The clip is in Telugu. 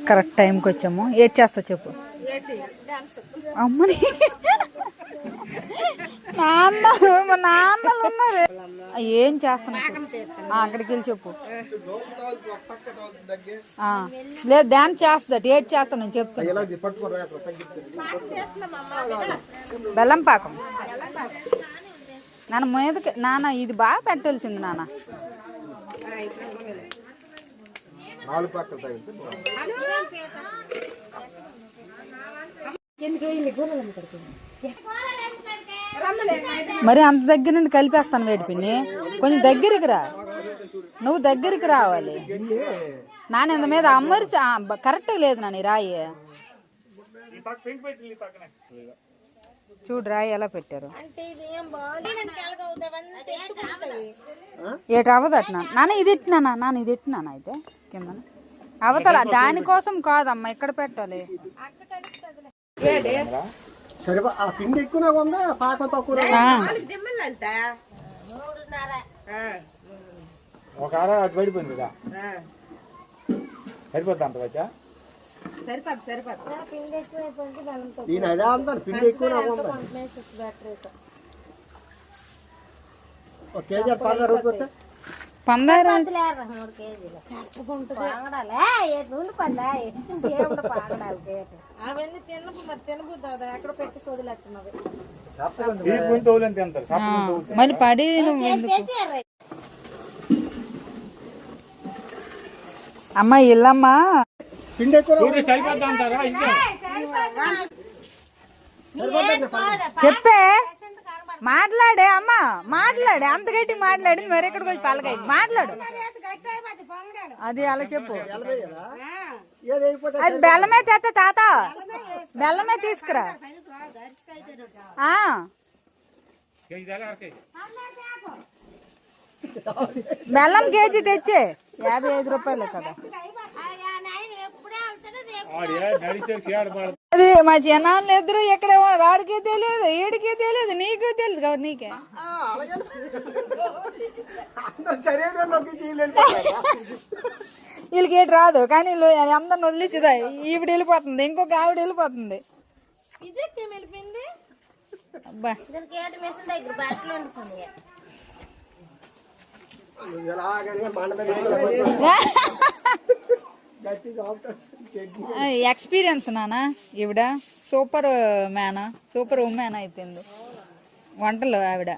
కరెక్ట్ టైంకి వచ్చాము. ఏడ్ చేస్తావు చెప్పు. అమ్మని నాన్నలు ఉన్నారు. ఏం చేస్తున్నా అక్కడికి వెళ్ళి చెప్పు. లేదు డాన్స్ చేస్తా, ఏడ్ చేస్తా నేను చెప్తాను. బెల్లం పాకం నాన్న మీదకి. నాన్న ఇది బాగా పెట్టాల్సింది నాన్న. మరి అంత దగ్గర నుండి కలిపేస్తాను వేడి పిన్ని. కొంచెం దగ్గరికి రా, నువ్వు దగ్గరికి రావాలి నాన్న. ఇంత మీద అమ్మరి కరెక్ట్గా లేదు నాన్న ఈ రాయి. చూడు రాయి ఎలా పెట్టారు. ఏటి అవ్వదు అట్నా నాన్న. ఇది ఇట్టినా నాన్న, ఇది ఇట్టినానా అయితే కింద అవతల. దానికోసం కాదమ్మా, ఇక్కడ పెట్టాలి. మరి పడి అమ్మ ఇల్లమ్మా చెప్పే మాట్లాడే అమ్మా, మాట్లాడే. అంత గట్టి మాట్లాడింది మరి ఎక్కడికి వచ్చి పలకాయ మాట్లాడు. అది అలా చెప్పు. అది బెల్లమే తెత్త తాత, బెల్లమే తీసుకురా. బెల్లం కేజీ తెచ్చే 55 రూపాయలే కదా. అది మా జనాలు ఎదురు ఎక్కడేమో రాడికే తెలియదు, ఏడికే తెలియదు, నీకు తెలియదు కాబట్టి నీకే. వీళ్ళకి ఏటి రాదు కానీ అందరిని వదిలేసిదా. ఈవిడ వెళ్ళిపోతుంది, ఇంకొక ఆవిడ వెళ్ళిపోతుంది. అబ్బా ఎక్స్పీరియన్స్ నానా. ఈవిడ సూపర్ మ్యాన్, సూపర్ ఉమెన్ అయిపోయింది వంటలు ఆవిడ.